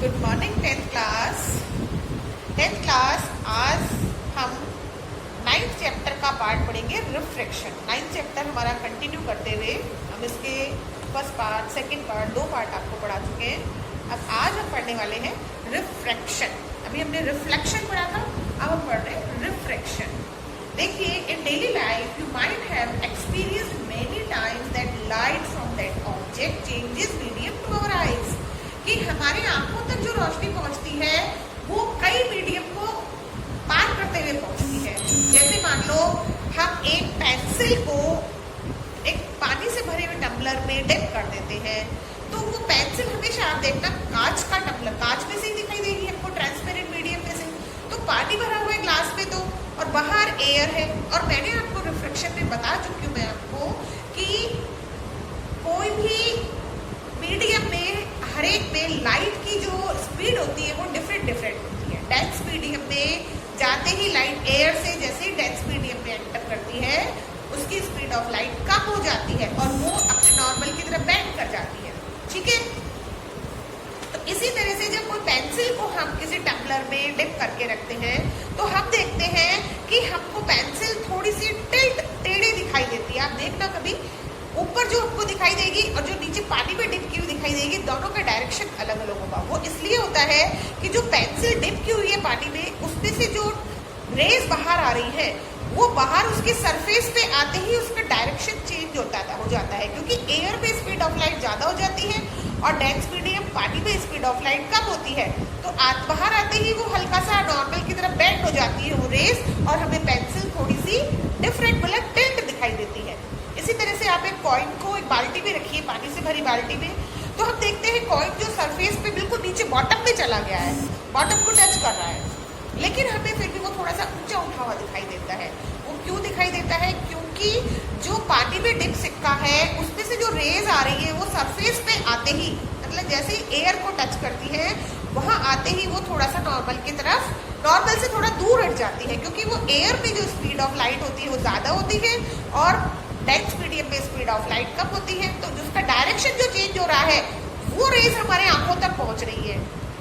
Good morning tenth class. आज हम 9th chapter का पार्ट पढ़ेंगे रिफ्रैक्शन। 9th चैप्टर हमारा कंटिन्यू करते हुए हम इसके first part second part 2 part आपको पढ़ा चुके हैं। अब आज हम पढ़ने वाले हैं रिफ्रैक्शन। अभी हमने रिफ्लेक्शन पढ़ा था, अब हम पढ़ रहे हैं रिफ्रैक्शन। देखिए, in daily life you might have experienced many times that light from that object changes medium to our eyes, कि हमारी आंखों तक जो रोशनी पहुंचती है वो कई मीडियम को पार करते हुए पहुंचती है। जैसे मान लो हम एक पेंसिल को एक पानी से भरे हुए टम्बलर में डिप कर देते हैं, तो वो पेंसिल हमेशा आप देखना कांच का टम्बलर, कांच में से ही दिखाई देगी आपको, ट्रांसपेरेंट मीडियम में से। तो पानी भरा हुआ है ग्लास में तो, और बाहर एयर है। और मैंने आपको रिफ्लेक्शन में बता चुकी हूँ मैं आपको कि कोई भी मीडियम में हर एक में लाइट की जो स्पीड होती है वो डिफरेंट होती है। डेंस मीडियम में जाते ही लाइट एयर से जैसे ही डेंस मीडियम में एंटर करती है उसकी स्पीड ऑफ लाइट कम हो जाती है और वो अपने नॉर्मल की तरफ बेंड कर जाती है। ठीक है, तो इसी तरह से जब कोई पेंसिल को हम किसी टम्बलर में डिप करके रखते हैं तो हम देखते हैं कि हमको पेंसिल थोड़ी सी टिल्ट टेढ़ी दिखाई देती है। आप देखना कभी ऊपर जो आपको दिखाई देगी और जो नीचे पानी में डिप की हुई दिखाई देगी, दोनों का डायरेक्शन अलग अलग होगा। वो इसलिए होता है कि जो पेंसिल डिप की हुई है पानी में, उसमें से जो रेज बाहर आ रही है वो बाहर उसके सरफेस पे आते ही उसका डायरेक्शन चेंज हो जाता है, क्योंकि एयर में स्पीड ऑफ लाइट ज़्यादा हो जाती है और डेंस मीडियम पानी में स्पीड ऑफ लाइट कम होती है। तो बाहर आते ही वो हल्का सा नॉर्मल की तरफ बेंड हो जाती है वो रेज, और हमें पेंसिल थोड़ी सी डिफरेंट मतलब टिल्ट दिखाई देती है। इसी तरह से आप एक कॉइन को एक बाल्टी में रखिए, पानी से भरी बाल्टी में, तो हम देखते हैं कॉइन जो सरफेस पे बिल्कुल नीचे बॉटम में चला गया है, बॉटम को टच कर रहा है, लेकिन हमें फिर भी वो थोड़ा सा ऊंचा उठा हुआ दिखाई देता है। वो क्यों दिखाई देता है? क्योंकि जो पानी में डिप सिक्का है उसमें से जो रेज आ रही है वो सरफेस पे आते ही, मतलब जैसे ही एयर को टच करती है वहां आते ही वो थोड़ा सा नॉर्मल की तरफ, नॉर्मल से थोड़ा दूर हट जाती है, क्योंकि वो एयर में जो स्पीड ऑफ लाइट होती है वो ज्यादा होती है और डेंस मीडियम में स्पीड ऑफ लाइट कम होती है। तो जिसका डायरेक्शन जो चेंज हो रहा है वो रेज हमारे आंखों तक पहुंच रही है,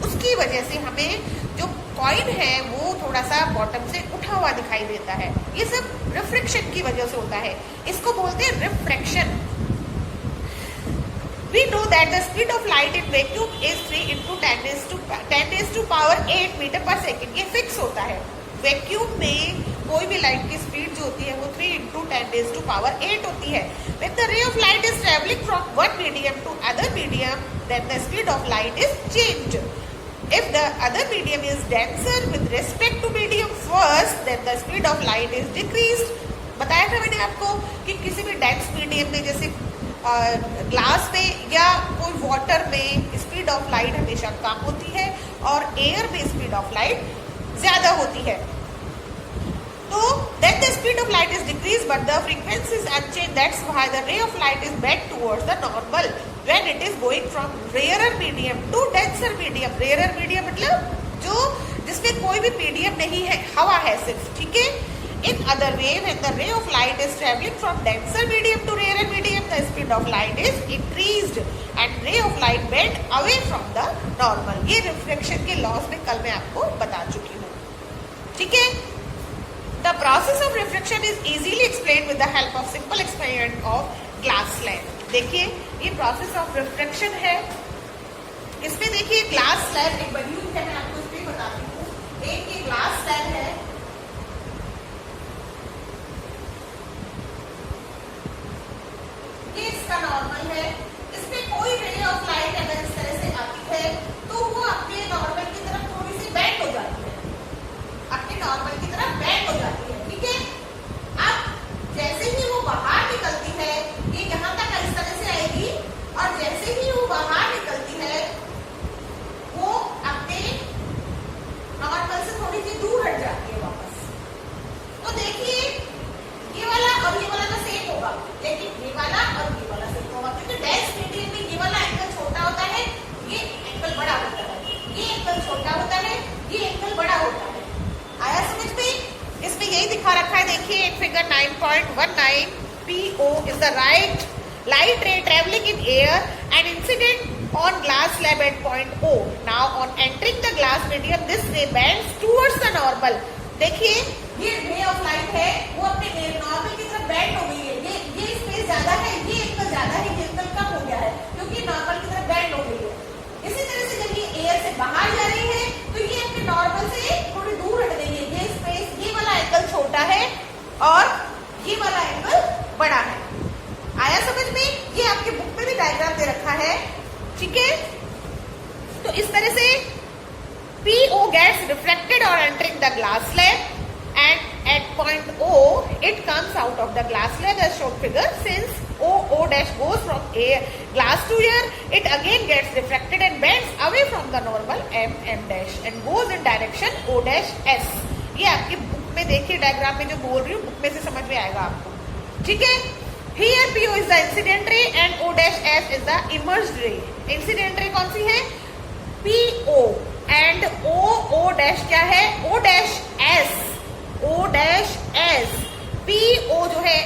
उसकी वजह से हमें जो कॉइन है वो थोड़ा सा बॉटम से उठा हुआ दिखाई देता है। ये सब रिफ्रैक्शन की वजह से होता है, इसको बोलते हैं refraction. We know that the speed of light in vacuum is 3 into 10 raised to power 8 metre पर सेकेंड। ये फिक्स होता है। वैक्यूम में कोई भी लाइट की स्पीड जो होती है वो 3 into 10 raised to power 8 होती है। When the ray of light is traveling from one medium to other medium, then the speed of light is changed. If the other medium is denser with respect to medium first, then the speed of light is decreased. बताया था मैंने आपको कि किसी भी dense medium में जैसे glass में या कोई वाटर में स्पीड ऑफ लाइट हमेशा कम होती है और एयर में स्पीड ऑफ लाइट ज्यादा होती है। तो then the speed of light is decreased but the frequency is unchanged. That's why the ray of light is bent towards the normal when it is going from rarer medium to denser medium. Rarer medium मतलब जो जिसमें कोई भी medium नहीं है, हवा है सिर्फ। ठीक है, in other way when the ray of light is traveling from denser medium to rarer medium, the speed of light is increased and ray of light bent away from the normal. ये reflection के laws में कल मैं आपको बता चुकी हूँ। ठीक है, the process of refraction is easily explained with the help of simple experiment of glass slab. देखिए, ये process of refraction है। इसमें देखिए ग्लास स्लैब एक बनी हुई है, मैं आपको इसमें बताती हूँ। एक ये ग्लास स्लैब है, ये इसका नॉर्मल है। इसमें कोई रे ऑफ लाइट अगर इस तरह से आती है तो वो अपने नॉर्मल की तरफ थोड़ी सी बेंड हो जाती है, अपने नॉर्मल की तरफ बेंड हो जाती है। ठीक है, अब जैसे ही वो बाहर निकलती है, ये यहाँ तक इस तरह से आएगी, और जैसे ही वो बाहर निकलती है वो अपने नॉर्मल से थोड़ी सी दूर हट जाती है वापस। तो देखिए, ये वाला और ये वाला तो सेम होगा, लेकिन ये वाला और ये वाला सेम होगा, क्योंकि डेंस मीडियम में ये वाला एंगल छोटा होता है, ये एंगल बड़ा होता है, ये एंगल छोटा होता है, ये एंगल बड़ा होता है। आया समझ में? इसमें यही दिखा रखा है, देखिए एक figure 9.19 PO is the light ray traveling in air and incident on glass slab at point O. Now on entering the glass medium, this ray bends towards the normal. देखिए ये रे ऑफ लाइट है वो अपने normal की तरफ bend हो गई है। ये स्पेस ज्यादा है, ये एंगल ज्यादा है, ये एंगल कम हो गया है क्योंकि नॉर्मल की तरफ बेंड हो गई है। इसी तरह से जब ये एयर से बाहर जा रही है तो ये अपने नॉर्मल से थोड़ी दूर हट गई है। ये स्पेस, ये वाला एंगल छोटा है और ये वाला एंगल बड़ा है। आया समझ में? ये आपके बुक में भी डायग्राम दे रखा है, ठीक है। तो इस तरह से PO gets reflected on entering the glass slab and at point O it comes out of the glass slab as shown figure. Since O dash goes from glass to air, it again gets refracted and bends away from the normal M dash and goes in direction O dash S. ये आपकी book में देखिए diagram में जो बोल रही हूँ, book में से समझ में आएगा आपको, ठीक है। Here PO is the incident ray and O dash S is the emerged ray. Incident ray कौन सी है? PO एंड O डैश क्या है? O dash S। PO जो है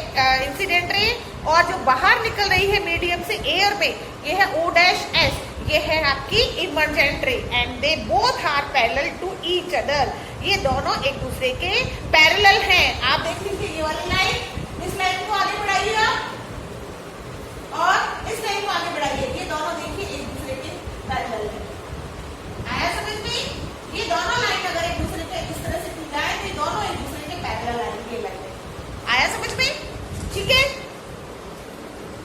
इंसिडेंट रे और जो बाहर निकल रही है मीडियम से एयर में, ये है O डैश S। ये है आपकी emergent ray and they both are parallel to each other. ये दोनों एक दूसरे के पैरेलल हैं। आप देख लीजिए ये वाली लाइन, इस लाइन को आगे बढ़ाइए आप और इस लाइन को आगे बढ़ाइए। ये दोनों देखिए एक दूसरे के पैरेलल हैं। आया समझ में? ये दोनों लाइन अगर एक दूसरे के इस तरह से खिंचाए तो ये दोनों एक दूसरे के पैरेलल आएंगे लाइन। आया समझ में? ठीक है।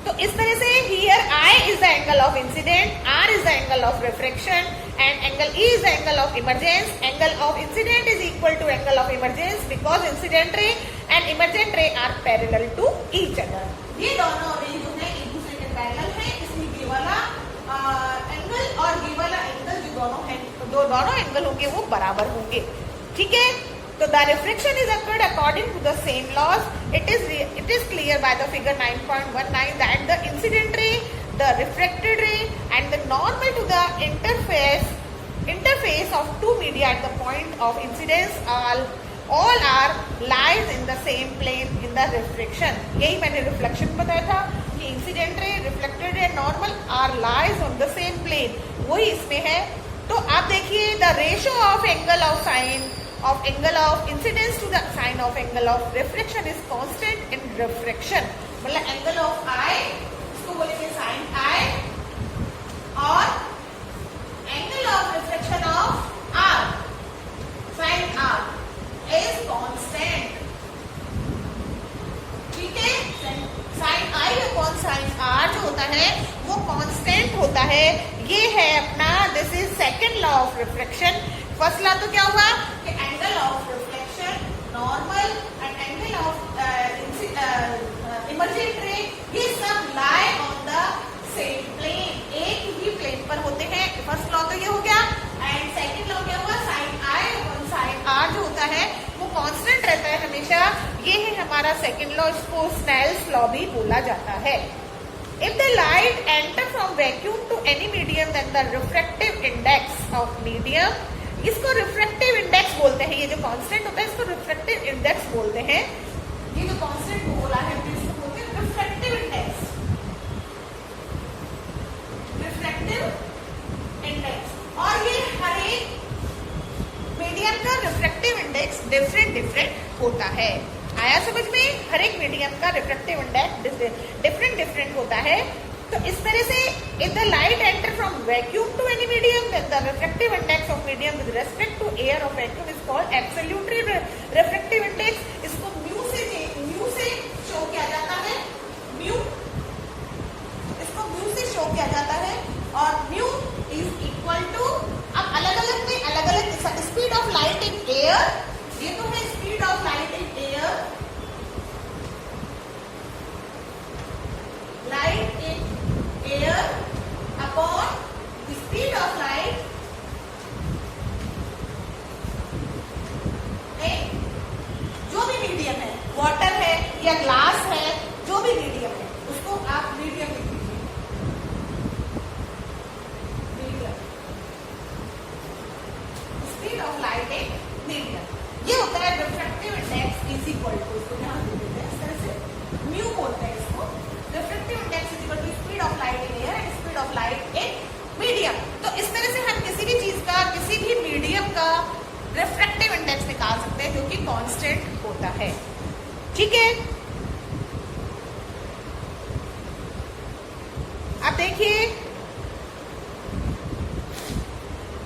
तो इस तरह से here I is the angle of incident, R is the angle of refraction and angle E is the angle of emergence. Angle of incident is equal to angle of emergence because incident ray and emergent ray are parallel to each other. ये दोनों रे जो है एक दूसरे के parallel है, इसलिए ये वाला एंगल और ये वाला एंगल जो दोनों एंगल होंगे वो बराबर होंगे, ठीक है। तो the reflection is occurred according to the same laws. It is clear by the figure 9.19 that the incident ray, the reflected ray and the normal to the interface of two media at the point of incidence all are lies in the same plane in the reflection. यही मैंने reflection बताया था कि incident ray, reflected ray, normal are lies on the same plane, वही इसमें है। तो आप देखिए the ratio of angle of sine of angle of incidence to the sine of angle of reflection is constant in refraction. मतलब angle of I इसको बोलेंगे sin I और angle of reflection of R sin R is constant. ठीक है, sin I upon sin R जो होता है वो constant होता है। ये है अपना this is second law of refraction. First law तो क्या हुआ कि angle of reflection normal and angle of emergent ray ये सब lie on the same plane, एक ही प्लेन पर होते हैं। फर्स्ट लॉ तो ये हो गया एंड सेकंड लॉ क्या हुआ साइन आई और साइन आर जो होता है वो कांस्टेंट रहता है हमेशा। ये है हमारा सेकंड लॉ, इसको स्नेल्स लॉ भी बोला जाता है। If the light enter from vacuum to any medium then the refractive index of medium, इसको रिफ्रैक्टिव इंडेक्स बोलते हैं। ये जो कांस्टेंट होता है इसको रिफ्रैक्टिव इंडेक्स बोलते हैं। ये जो कांस्टेंट बोला है इसको बोलते हैं रिफ्रैक्टिव इंडेक्स, रिफ्रैक्टिव इंडेक्स। और ये हर एक मीडियम का रिफ्रैक्टिव इंडेक्स डिफरेंट होता है। आया समझ में? हर एक मीडियम का रिफ्रैक्टिव इंडेक्स डिफरेंट होता है। तो इस तरह से if the light enter from vacuum to any medium then the refractive index of medium with respect to air of vacuum is called absolute refractive index. इसको म्यू से show किया जाता है, म्यू इसको म्यू से शो किया जाता है और म्यू इज इक्वल टू, अब अलग अलग speed of light in air, ये तो है speed of light in air, light in air upon the speed of light जो भी मीडियम है, वाटर है या ग्लास है, जो भी मीडियम है उसको आप मीडियम लिख लीजिए। Medium speed of light in medium, ये होता है refractive index is equal to, इसको ध्यान दे देते हैं इस तरह से म्यू बोलते हैं इसको। Refractive index is equal to speed of light in air and speed of light in constant होता है। ठीक है, अब देखिए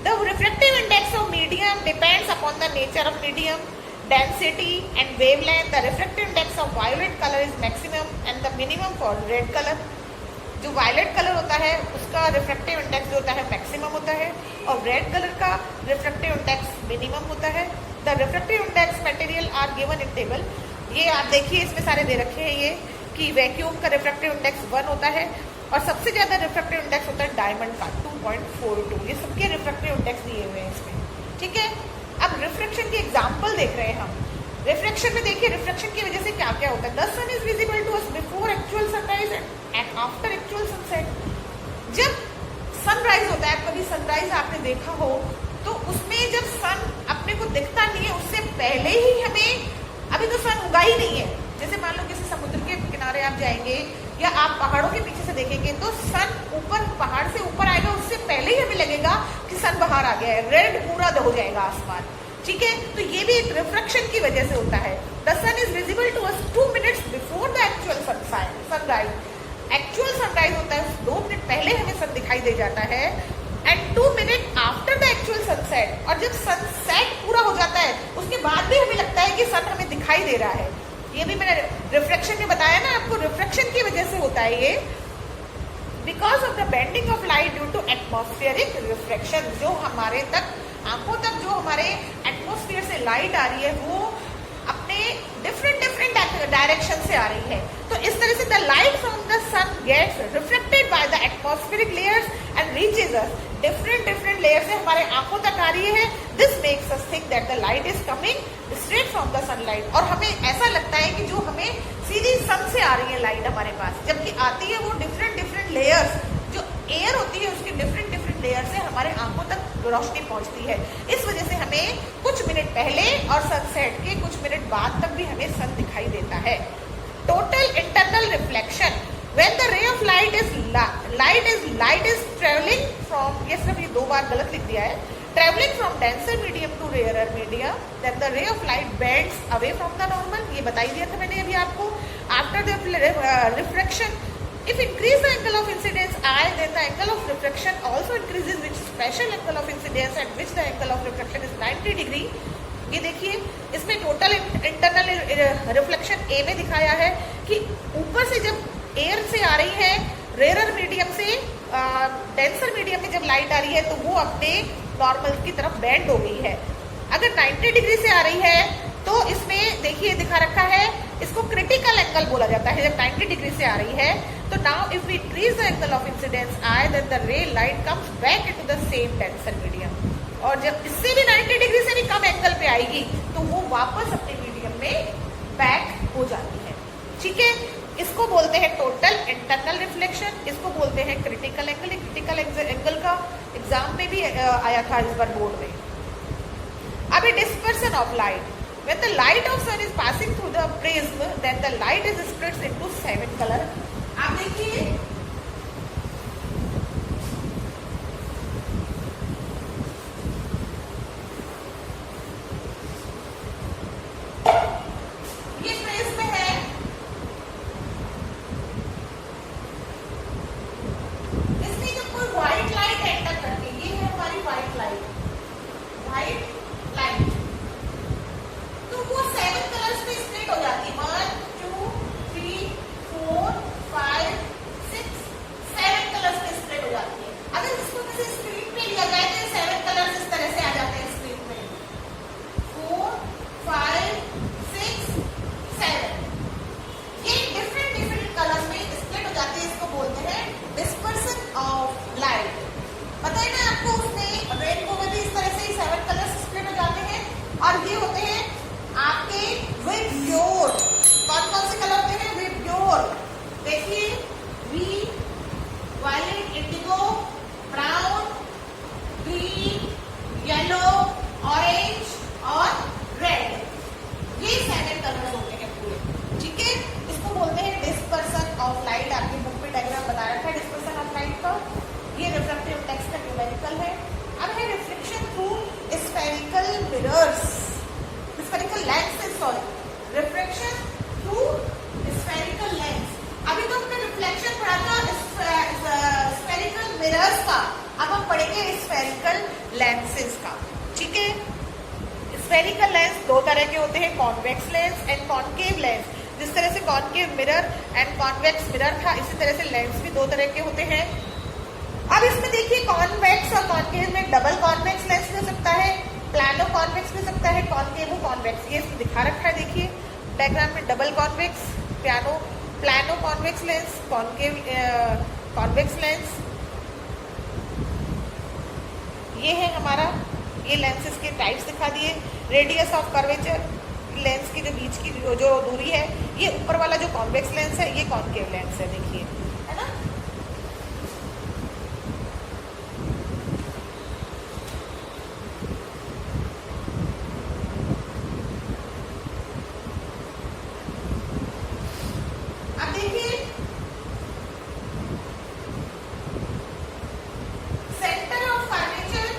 the refractive index of medium depends upon the nature of medium, density and wavelength. The refractive index of violet colour is maximum and the minimum for red colour. जो violet colour होता है उसका रिफ्रैक्टिव इंडेक्स जो होता है maximum होता है और रेड कलर का रिफ्रैक्टिव इंडेक्स मिनिमम होता है। The refractive index material are given in table. ये आप देखिए इसमें सारे दे रखे हैं ये कि वैक्यूम का रिफ्रैक्टिव इंडेक्स 1 होता है और सबसे ज्यादा रिफ्रैक्टिव इंडेक्स होता है डायमंड का 2.42। ये सबके रिफ्रैक्टिव इंडेक्स दिए हुए हैं इसमें। ठीक है, अब रिफ्रैक्शन की एग्जांपल देख रहे हैं हम। रिफ्रैक्शन में देखिए रिफ्रैक्शन की वजह से क्या क्या होता है। The sun is visible to us before actual sunrise and after actual sunset. जब सनराइज होता है, कभी सनराइज आपने देखा हो तो उसमें जब सन अपने को दिखता नहीं है उससे पहले ही हमें, अभी तो सन उगा ही नहीं है, जैसे मान लो किसी समुद्र के किनारे आप जाएंगे या आप पहाड़ों के पीछे से देखेंगे तो सन ऊपर पहाड़ से ऊपर आएगा, उससे पहले ही हमें लगेगा कि सन बाहर आ गया है, रेड पूरा हो जाएगा आसमान। ठीक है, तो ये भी एक रिफ्रैक्शन की वजह से होता है। The sun is visible to us 2 minutes before the actual sunrise. Actual sunrise होता है 2 मिनट पहले हमें सन दिखाई दे जाता है and 2 minute after the actual sunset. और जब सनसेट पूरा हो जाता है उसके बाद भी हमें लगता है कि सन हमें दिखाई दे रहा है। ये भी मैंने रिफ्रैक्शन में बताया ना आपको, रिफ्रैक्शन की वजह से होता है ये because of the bending of light due to atmospheric refraction. जो हमारे तक आंखों तक जो हमारे एटमॉस्फेयर से लाइट आ रही है वो अपने डिफरेंट डायरेक्शन से आ रही है। तो इस तरह से the light from the sun gets reflected by the atmospheric layers and reaches us. Different layer से हमारे आंखों तक आ रही है। This makes us think that the light is coming straight from the sunlight. और हमें ऐसा लगता है कि जो हमें सीधी सन से आ रही है लाइट हमारे पास, जबकि आती है वो डिफरेंट लेयर्स, जो एयर होती है उसके डिफरेंट लेयर से हमारे आंखों तक रोशनी पहुंचती है। इस वजह से हमें कुछ मिनट पहले और सनसेट के कुछ मिनट बाद तक भी हमें सन दिखाई देता है। Total internal reflection when the ray of light is traveling from, ये सिर्फ ये 2 बार गलत लिख दिया है, traveling from denser medium to rarer medium, then the ray of light bends away from the normal। ये बता ही दिया था मैंने अभी आपको। After the refraction, if increase the angle of incidence I, then the angle of refraction also increases, which special angle of incidence at which the angle of refraction is 90 degree। ये देखिए इसमें टोटल इंटरनल रिफ्लेक्शन ए में दिखाया है कि ऊपर से जब एयर से आ रही है रेरर मीडियम से डेंसर मीडियम में जब लाइट आ रही है तो वो अपने नॉर्मल की तरफ बेंड हो गई है। अगर 90 डिग्री से आ रही है तो इसमें देखिए दिखा रखा है, इसको क्रिटिकल एंगल बोला जाता है जब 90 डिग्री से आ रही है। तो now if we increase the angle of incidence I, then the ray light comes back into the same denser medium. और जब इससे भी 90 डिग्री से भी कम एंगल पे आएगी तो वो वापस अपने मीडियम में बैक हो जाती है। ठीक है, इसको बोलते हैं टोटल इंटरनल रिफ्लेक्शन, इसको बोलते हैं क्रिटिकल एंगल। क्रिटिकल एंगल का एग्जाम में भी आया था इस बार बोर्ड में। अभी dispersion of light, when the light of sun is passing through the prism, then the light is split into 7 color। आप देखिए ये प्रिज्म है, इसमें जब कोई व्हाइट लाइट एंटर करती है, ये है हमारी व्हाइट लाइट, तो वो 7 कलर्स में स्प्लिट हो जाती है। 1 2 3 4 5 6 7 कलर्स में स्प्लिट हो जाती है। अगर इसको किसी स्क्रीन पे लिया जाए तो 7 कलर्स इस तरह से आ जाते हैं स्क्रीन पे, 4 5 6 7। ये डिफरेंट कलर्स में स्प्लिट हो जाती है, इसको बोलते हैं डिस्पर्सन ऑफ लाइट। पता है ना आपको, उसमें रेनबो में भी इस तरह से 7 कलर्स स्प्लिट हो जाते हैं। और ये होते हैं आपके विब्योर। कौन कौन से कलर होते हैं? विब्योर। देखिए V, violet, indigo, brown, green, yellow, orange और रेड, ये 7 कलर्स होते हैं पूरे। ठीक है, इसको बोलते हैं डिस्पर्सन ऑफ लाइट। आपकी बुक पे डायग्राम बता रखा है डिस्पर्सन ऑफ लाइट का। ये रिफ्रैक्टिव इंडेक्स का न्यूमेरिकल है। अब है reflection through spherical mirrors. Spherical lens spherical lenses का। ठीक है, स्फेरिकल लेंस दो तरह के होते हैं, convex lens and concave lens. जिस तरह से concave mirror and convex mirror था, इसी तरह से लेंस भी दो तरह के होते हैं। अब इसमें देखिए कॉन्वेक्स और कॉन्केव में डबल कॉन्वेक्स लेंस भी हो सकता है, प्लानो कॉन्वेक्स भी हो सकता है, कॉन्केव कॉन्वेक्स। ये इसमें दिखा रखा है, देखिए डायग्राम में double convex, plano convex lens, concave convex lens. ये है हमारा, ये लेंसेज के टाइप्स दिखा दिए। रेडियस ऑफ कर्वेचर, लेंस की जो बीच की जो दूरी है, ये ऊपर वाला जो कॉन्वेक्स लेंस है ये कॉन्केव लेंस है, देखिए, है ना। अब देखिए सेंटर ऑफ कर्वेचर,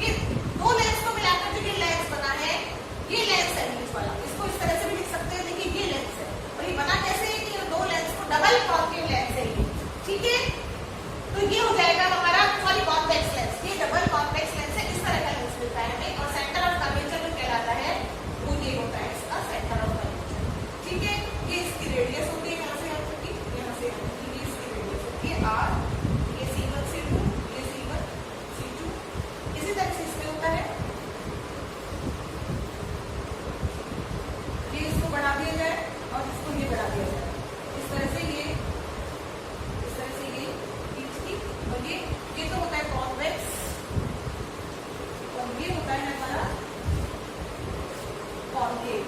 ये दो लेंस को मिलाकर जो ये लेंस बना है, ये लेंस है बीच वाला। इसको इस तरह से भी लिख सकते हैं, देखिए ये लेंस है। और ये बना कैसे है कि दो लेंस को डबल कॉन्केव लेंस है ये। ठीक है, तो ये हो जाएगा हमारा सॉरी कॉन्वेक्स लेंस, ये डबल कॉन्वेक्स लेंस है। इस तरह का लेंस मिलता है हमें। और सेंटर ऑफ कर्वेचर जो कहलाता है वो ये होता है इसका सेंटर ऑफ कर्वेचर। ठीक है, ये इसकी रेडियस होती है, यहाँ से यहाँ तक की, यहाँ से यहाँ तक की, ये इसकी रेडियस होती है r। ये C1 C2, ये C1 C2, इसी तरह से इसमें होता है। ये इसको बढ़ा दिया जाए और इसको ये बढ़ा दिया जाए, इस तरह से ये, इस तरह से ये बीच की। और ये तो होता है कॉन्वेक्स और ये होता है हमारा कॉन्केव।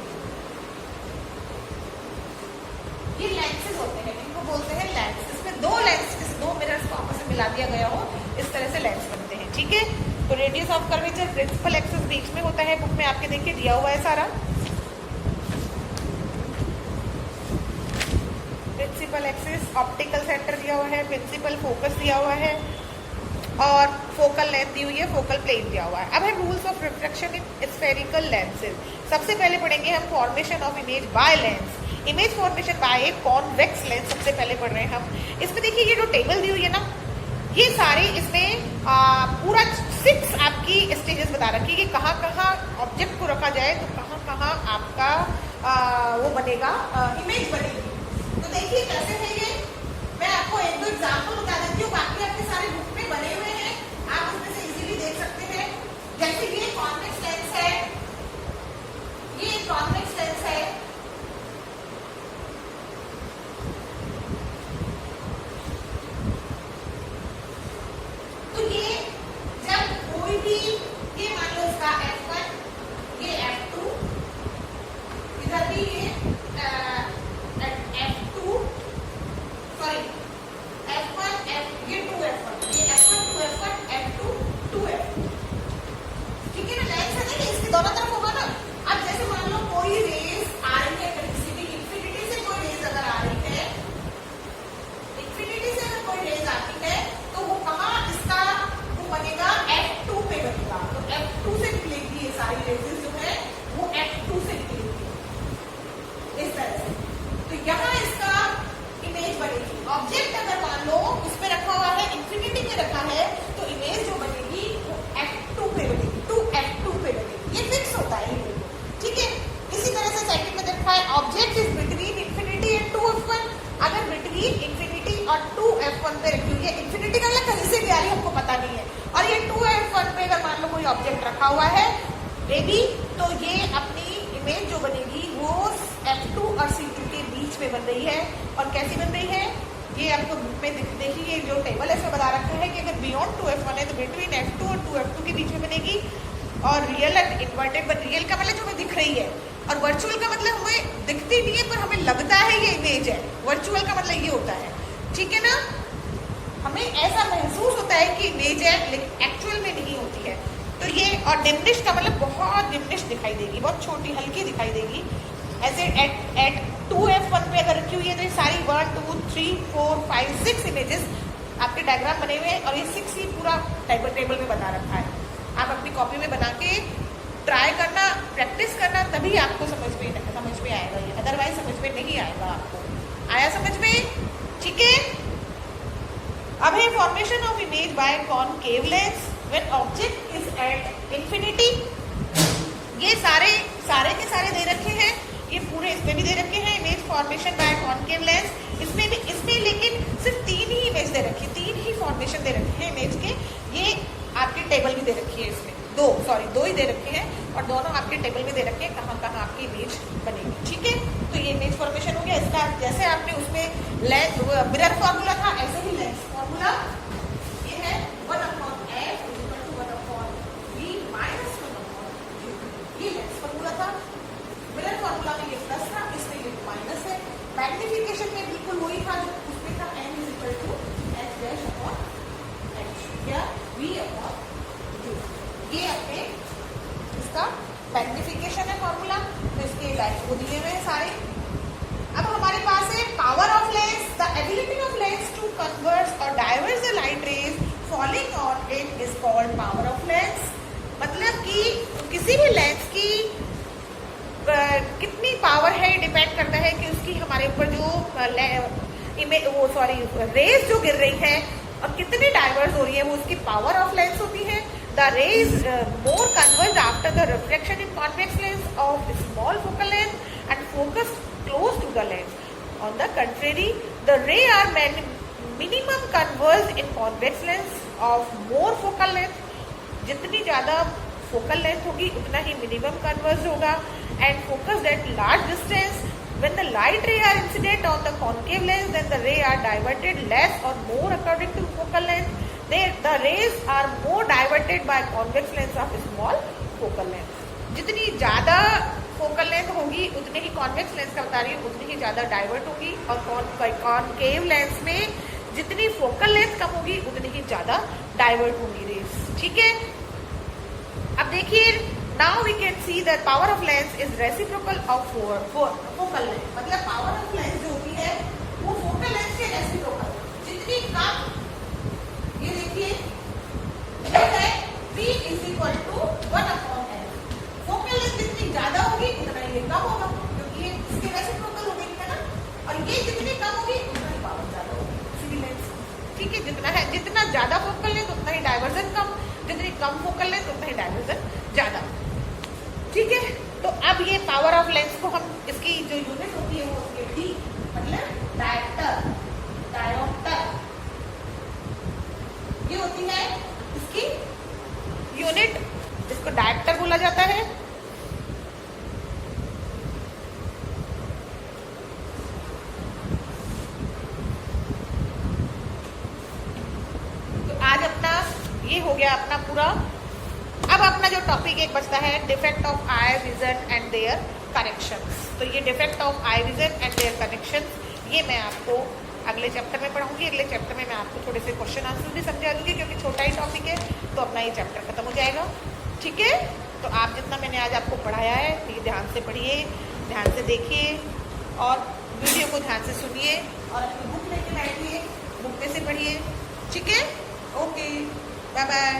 ये लेंसेज होते हैं, इनको बोलते हैं लेंस। इसमें दो लेंस, जैसे दो मिरर्स को आपस में मिला दिया गया हो, इस तरह से लेंस बनते हैं। ठीक है, तो radius of curvature principal axis बीच में होता है, बुक में आपके देखिए दिया हुआ है सारा। प्रिंसिपल एक्सिस, ऑप्टिकल सेंटर दिया हुआ है, प्रिंसिपल फोकस दिया हुआ है और फोकल लेंथ दी हुई है, फोकल प्लेन दिया हुआ है। अब है rules of refraction in spherical lenses. सबसे पहले पढ़ेंगे हम formation of image by lens, image formation by a convex lens. सबसे पहले पढ़ रहे हैं हम। इसमें देखिए ये जो टेबल दी हुई है ना, ये सारे इसमें पूरा 6 आपकी स्टेजेस बता रखी है कि कहाँ कहाँ ऑब्जेक्ट को रखा जाए तो कहाँ कहाँ आपका वो बनेगा, इमेज बनेगी। तो देखिए कैसे है ये, मैं आपको एक दो एग्जाम्पल बता देती हूँ, बाकी आपके सारे बुक में बने हुए हैं, आप उसमें से इजीली देख सकते हैं। जैसे ये कॉन्वेक्स लेंस है, ये कॉन्वेक्स लेंस है, तो ये जब कोई भी, ये मान लो इसका F1, ये F2, इधर भी ये F2, सॉरी F1 ये 2F1, ये F1 2F1 F2 2F2। ठीक है ना, लेंस है ना, इसके दोनों तरफ होगा ना। अब जैसे मान लो कोई रेज आ रही है, किसी भी इंफिनिटी से कोई रेज अगर आ रही है, इंफिनिटी से अगर कोई रेज आती है तो वो कहाँ इसका वो बनेगा, F2 पे बनेगा। तो F2 से निकलेगी, ये सारी रेजेस जो है वो F2 से निकलेगी इस तरह से। तो यहाँ इसका इमेज बनेगी। ऑब्जेक्ट अगर मान लो उस पे रखा हुआ है, इंफिनिटी पे रखा है, तो इमेज जो बनेगी वो F2 पे बनेगी, 2F2 पे बनेगी। ये फिक्स होता है ये। ठीक है, इसी तरह से सेकंड में देखा है, object is between infinity and 2F1। अगर बिटवीन इंफिनिटी और 2F1 पे रखी हुई है, इंफिनिटी का मतलब कहीं से भी आ रही है हमको पता नहीं है, और ये 2F1 पे अगर मान लो कोई ऑब्जेक्ट रखा हुआ है बेबी, तो ये अपनी इमेज जो बनेगी वो F2 और C2 के बीच में बन रही है। और कैसी बन रही है, ये आपको बुक में देखिए जो टेबल है इसमें बता रखा है कि अगर बियॉन्ड 2F1 है तो बिटवीन F2 और 2F2 के बीच में बनेगी। और real and inverted, but real का मतलब जो हमें दिख रही है, और वर्चुअल का मतलब हमें दिखती नहीं है पर हमें लगता है ये इमेज है। वर्चुअल का मतलब ये होता है, ठीक है ना, हमें ऐसा महसूस होता है कि इमेज है लेकिन एक्चुअल में नहीं होती है। तो ये, और डिमिनिश का मतलब बहुत डिमिनिश दिखाई देगी, बहुत छोटी हल्की दिखाई देगी। ऐसे एट 2F1 पे अगर रखी हुई है तो ये सारी 1 2 3 4 5 6 इमेजेस आपके डायग्राम बने हुए हैं, और ये 6 ही पूरा टेबल में बता रखा है। आप अपनी कॉपी में बना के ट्राई करना, प्रैक्टिस करना, तभी आपको समझ में आएगा ये, अदरवाइज समझ में नहीं आएगा आपको। आया समझ में? ठीक ठीक है। अब है formation of image by concave lens when object is at infinity. ये सारे के सारे दे रखे हैं, ये पूरे इसमें भी दे रखे हैं image formation by concave lens. इसमें लेकिन सिर्फ 3 ही इमेज दे रखी है, 3 ही फॉर्मेशन दे रखे हैं इमेज के। ये आपकी टेबल भी दे रखी है, इसमें दो ही दे रखे हैं और दोनों आपके टेबल में दे रखे हैं कहाँ कहाँ आपकी इमेज बनेगी। ठीक है, तो ये इमेज फॉर्मेशन हो गया। इसका जैसे आपने उसमें मिरर फॉर्मूला था, ऐसे ही लेंस फॉर्मूला ये है 1/f = 1/v - 1/u। ये लेंस फॉर्मूला था। मिरर फॉर्मूला में ये प्लस था, इसमें ये माइनस है। मैग्निफिकेशन में बिल्कुल वही था जो उसमें था, n = h' या v/u। ये अपने इसका मैग्निफिकेशन है फॉर्मूला। तो इसके लाइट को दिए हुए हैं सारे। अब हमारे पास है power of lens. The ability of lens to convert और diverse the light rays falling on it is called power of lens. मतलब कि किसी भी लेंस की कितनी पावर है डिपेंड करता है कि उसकी हमारे ऊपर जो रेज जो गिर रही है और कितनी डाइवर्स हो रही है, वो उसकी पावर ऑफ लेंस होती है। The rays more converged after the refraction in convex lens of small focal length and focused close to the lens. On the contrary, the ray are minimum converged in convex lens of more focal length. जितनी ज़्यादा focal length होगी उतना ही minimum converged होगा and focused at large distance. When the light ray are incident on the concave lens, then the ray are diverted less or more according to focal length. The rays are more diverted by convex lens of small focal length. जितनी ज़्यादा focal length होगी उतनी ही convex lens का बता रही हूँ उतनी ही ज़्यादा डाइवर्ट होगी, और कॉनकेव लेंस में जितनी फोकल लेंथ कम होगी उतनी ही ज़्यादा डाइवर्ट होगी रेस। ठीक है, अब देखिए now we can see that power of lens is reciprocal of focal length. मतलब पावर ऑफ लेंस जो होती है वो फोकल लेंथ के रेसिप्रोकल, जितनी कम, ये देखिए ये है v = 1/f। फोकल लेंथ जितनी ज्यादा होगी उतना ये कम होगा, क्योंकि ये इसके रेसिप्रोकल हो गई है ना, और ये जितनी कम होगी उतना ही पावर ज्यादा होगी किसी भी लेंस। ठीक है, जितना ज्यादा फोकल लेंथ उतना ही डाइवर्जन कम, जितनी कम फोकल लेंथ उतना ही डाइवर्जन ज्यादा। ठीक है, तो अब ये पावर ऑफ लेंस को हम, इसकी जो यूनिट होती है वो होती है d, मतलब डायोप्टर। ये होती है इसकी यूनिट, जिसको डायोप्टर बोला जाता है। तो आज अपना ये हो गया अपना पूरा। अब अपना जो टॉपिक एक बचता है defect of eye vision and their corrections. तो ये defect of eye vision and their corrections ये मैं आपको अगले चैप्टर में पढ़ाऊंगी। अगले चैप्टर में मैं आपको थोड़े से क्वेश्चन आंसर भी समझा दूंगी, क्योंकि छोटा ही टॉपिक है तो अपना ये चैप्टर खत्म हो जाएगा। ठीक है, तो आप जितना मैंने आज आपको पढ़ाया है ये ध्यान से पढ़िए, ध्यान से देखिए और वीडियो को ध्यान से सुनिए और अपनी बुक लेके बैठिए, बुक में से पढ़िए। ठीक है, ओके, बाय बाय।